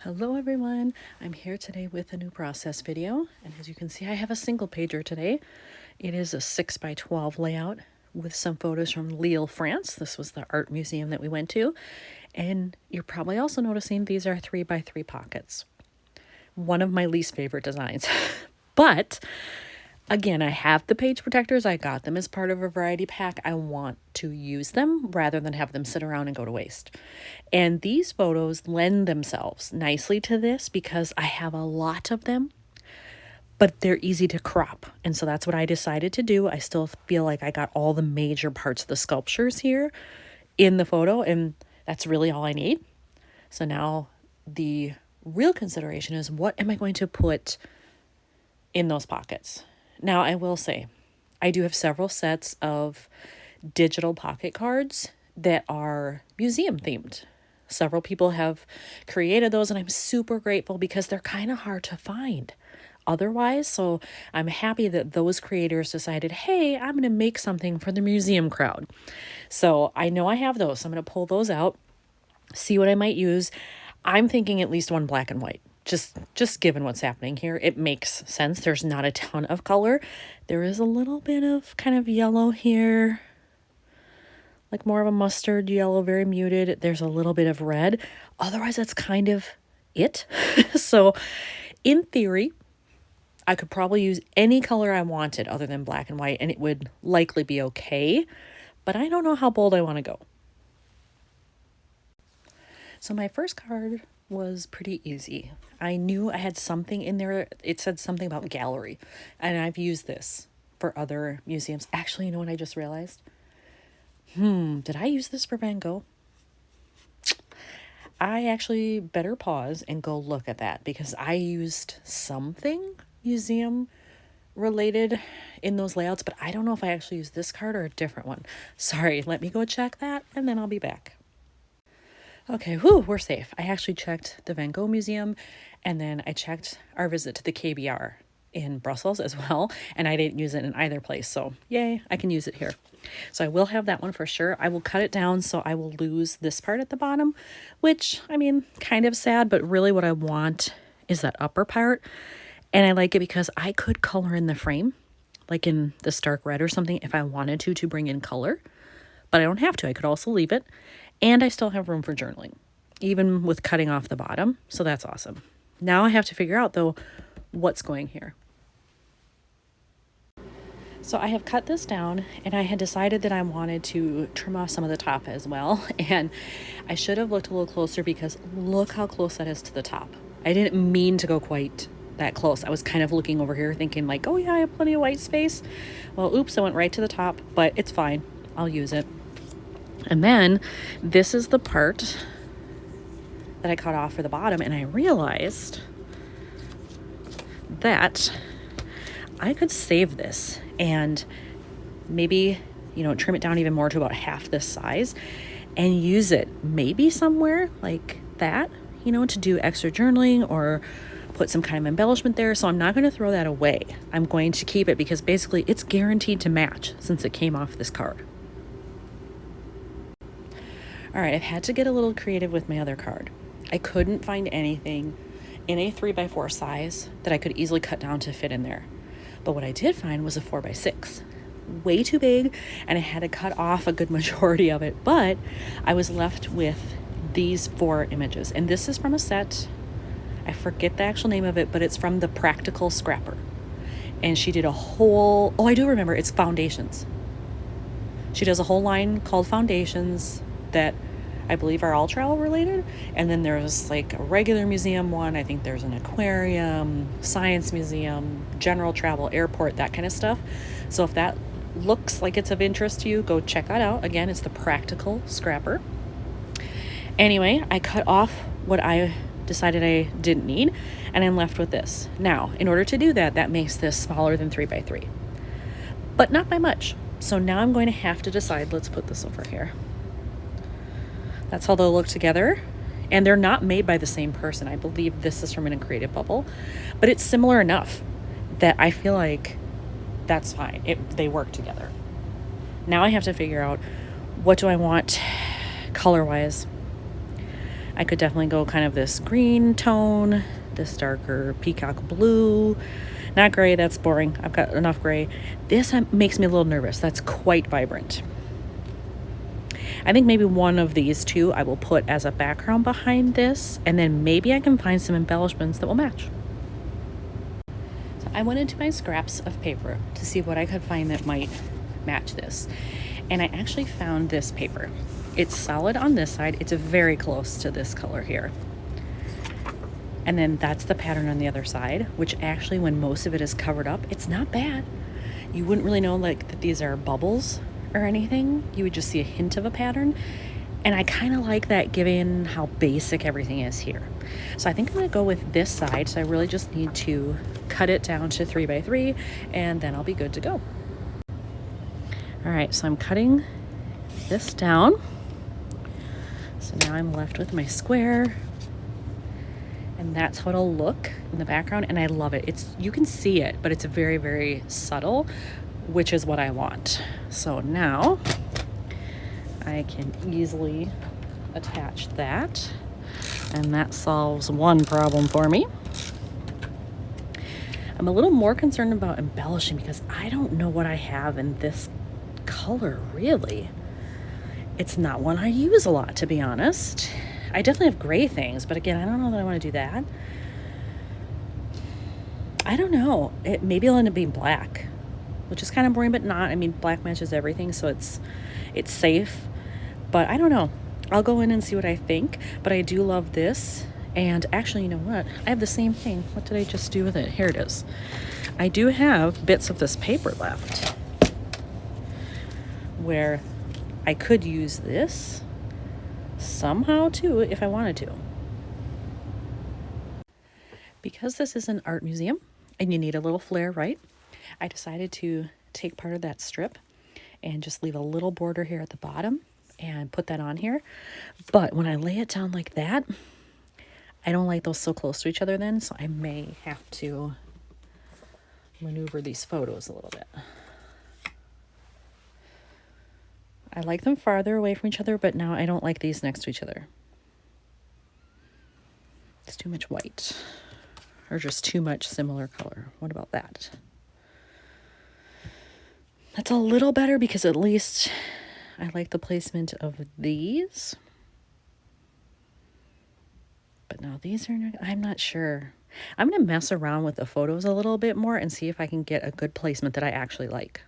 Hello everyone, I'm here today with a new process video, and as you can see I have a single pager today. It is a 6x12 layout with some photos from Lille, France. This was the art museum that we went to, and you're probably also noticing these are 3x3 pockets. One of my least favorite designs, but again, I have the page protectors. I got them as part of a variety pack. I want to use them rather than have them sit around and go to waste. And these photos lend themselves nicely to this because I have a lot of them, but they're easy to crop. And so that's what I decided to do. I still feel like I got all the major parts of the sculptures here in the photo, and that's really all I need. So now the real consideration is, what am I going to put in those pockets? Now, I will say, I do have several sets of digital pocket cards that are museum themed. Several people have created those, and I'm super grateful because they're kind of hard to find otherwise. So I'm happy that those creators decided, hey, I'm going to make something for the museum crowd. So I know I have those. So I'm going to pull those out, see what I might use. I'm thinking at least one black and white. Just given what's happening here, it makes sense. There's not a ton of color. There is a little bit of kind of yellow here, like more of a mustard yellow, very muted. There's a little bit of red. Otherwise, that's kind of it. So in theory, I could probably use any color I wanted other than black and white, and it would likely be okay. But I don't know how bold I want to go. So my first card was pretty easy. I knew I had something in there. It said something about gallery, and I've used this for other museums. Actually, you know what I just realized? Did I use this for Van Gogh? I actually better pause and go look at that because I used something museum related in those layouts, but I don't know if I actually used this card or a different one. Sorry, let me go check that and then I'll be back. Okay, we're safe. I actually checked the Van Gogh Museum, and then I checked our visit to the KBR in Brussels as well, and I didn't use it in either place, so yay, I can use it here. So I will have that one for sure. I will cut it down so I will lose this part at the bottom, which, I mean, kind of sad, but really what I want is that upper part, and I like it because I could color in the frame, like in the stark red or something, if I wanted to bring in color, but I don't have to. I could also leave it. And I still have room for journaling, even with cutting off the bottom. So that's awesome. Now I have to figure out, though, what's going here. So I have cut this down, and I had decided that I wanted to trim off some of the top as well. And I should have looked a little closer because look how close that is to the top. I didn't mean to go quite that close. I was kind of looking over here thinking like, oh yeah, I have plenty of white space. Well, oops, I went right to the top, but it's fine. I'll use it. And then this is the part that I cut off for the bottom, and I realized that I could save this and maybe, trim it down even more to about half this size and use it maybe somewhere like that, to do extra journaling or put some kind of embellishment there. So I'm not going to throw that away. I'm going to keep it because basically it's guaranteed to match since it came off this card. All right, I've had to get a little creative with my other card. I couldn't find anything in a 3x4 size that I could easily cut down to fit in there. But what I did find was a 4x6. Way too big, and I had to cut off a good majority of it. But I was left with these 4 images. And this is from a set, I forget the actual name of it, but it's from the Practical Scrapper. And she did a whole, I do remember, it's foundations. She does a whole line called Foundations that I believe are all travel related. And then there's like a regular museum one. I think there's an aquarium, science museum, general travel, airport, that kind of stuff. So if that looks like it's of interest to you, go check that out. Again, it's the Practical Scrapper. Anyway, I cut off what I decided I didn't need, and I'm left with this. Now, in order to do that, that makes this smaller than 3x3, but not by much. So now I'm going to have to decide, let's put this over here. That's how they'll look together. And they're not made by the same person. I believe this is from a creative bubble, but it's similar enough that I feel like that's fine. They work together. Now I have to figure out, what do I want color-wise? I could definitely go kind of this green tone, this darker peacock blue. Not gray, that's boring. I've got enough gray. This makes me a little nervous. That's quite vibrant. I think maybe one of these two I will put as a background behind this, and then maybe I can find some embellishments that will match. So I went into my scraps of paper to see what I could find that might match this. And I actually found this paper. It's solid on this side. It's very close to this color here. And then that's the pattern on the other side, which actually when most of it is covered up, it's not bad. You wouldn't really know like that these are bubbles or anything. You would just see a hint of a pattern. And I kind of like that given how basic everything is here. So I think I'm gonna go with this side. So I really just need to cut it down to 3 by 3 and then I'll be good to go. All right, so I'm cutting this down. So now I'm left with my square. And that's how it'll look in the background. And I love it. You can see it, but it's very, very subtle, which is what I want. So now I can easily attach that. And that solves one problem for me. I'm a little more concerned about embellishing because I don't know what I have in this color, really. It's not one I use a lot, to be honest. I definitely have gray things, but again, I don't know that I want to do that. I don't know. Maybe it'll end up being black, which is kind of boring, but not. I mean, black matches everything, so it's safe. But I don't know. I'll go in and see what I think. But I do love this. And actually, you know what? I have the same thing. What did I just do with it? Here it is. I do have bits of this paper left where I could use this somehow too if I wanted to. Because this is an art museum and you need a little flair, right? I decided to take part of that strip and just leave a little border here at the bottom and put that on here. But when I lay it down like that, I don't like those so close to each other then, so I may have to maneuver these photos a little bit. I like them farther away from each other, but now I don't like these next to each other. It's too much white, or just too much similar color. What about that? That's a little better because at least I like the placement of these. But now these are, I'm not sure. I'm going to mess around with the photos a little bit more and see if I can get a good placement that I actually like.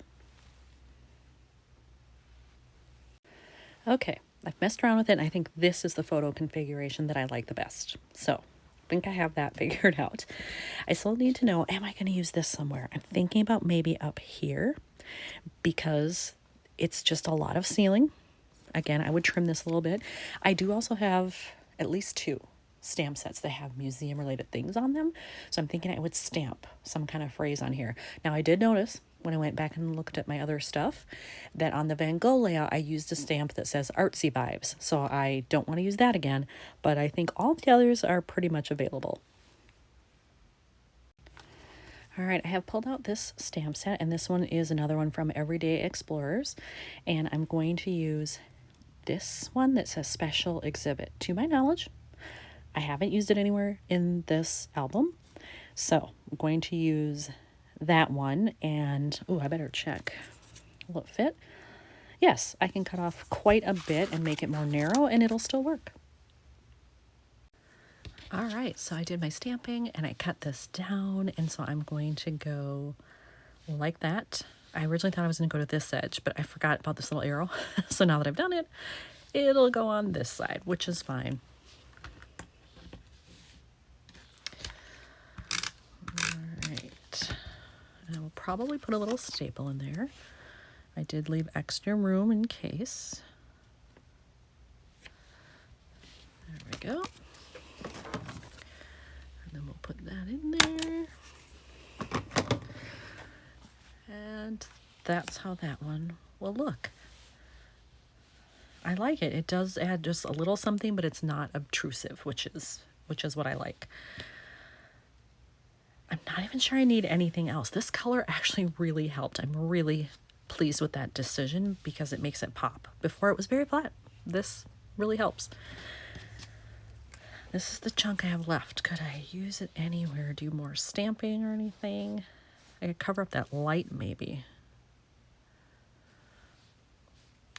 Okay, I've messed around with it and I think this is the photo configuration that I like the best. So I think I have that figured out. I still need to know, am I going to use this somewhere? I'm thinking about maybe up here because it's just a lot of ceiling. Again, I would trim this a little bit. I do also have at least 2 stamp sets that have museum related things on them. So I'm thinking I would stamp some kind of phrase on here. Now I did notice when I went back and looked at my other stuff that on the Van Gogh layout, I used a stamp that says artsy vibes. So I don't want to use that again, but I think all the others are pretty much available. All right, I have pulled out this stamp set, and this one is another one from Everyday Explorers. And I'm going to use this one that says special exhibit. To my knowledge, I haven't used it anywhere in this album. So I'm going to use that one, and I better check. Will it fit? Yes, I can cut off quite a bit and make it more narrow, and it'll still work. All right, so I did my stamping and I cut this down, and so I'm going to go like that. I originally thought I was going to go to this edge, but I forgot about this little arrow. So now that I've done it, it'll go on this side, which is fine. And I will probably put a little staple in there. I did leave extra room in case. There we go. And then we'll put that in there. And that's how that one will look. I like it. It does add just a little something, but it's not obtrusive, which is what I like. I'm not even sure I need anything else. This color actually really helped. I'm really pleased with that decision because it makes it pop. Before it was very flat. This really helps. This is the chunk I have left. Could I use it anywhere? Do more stamping or anything? I could cover up that light maybe.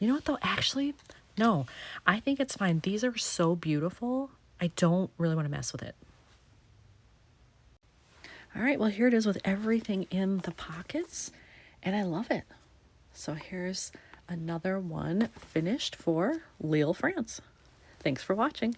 You know what though? Actually, no. I think it's fine. These are so beautiful. I don't really want to mess with it. All right, well, here it is with everything in the pockets, and I love it. So here's another one finished for Lille, France. Thanks for watching.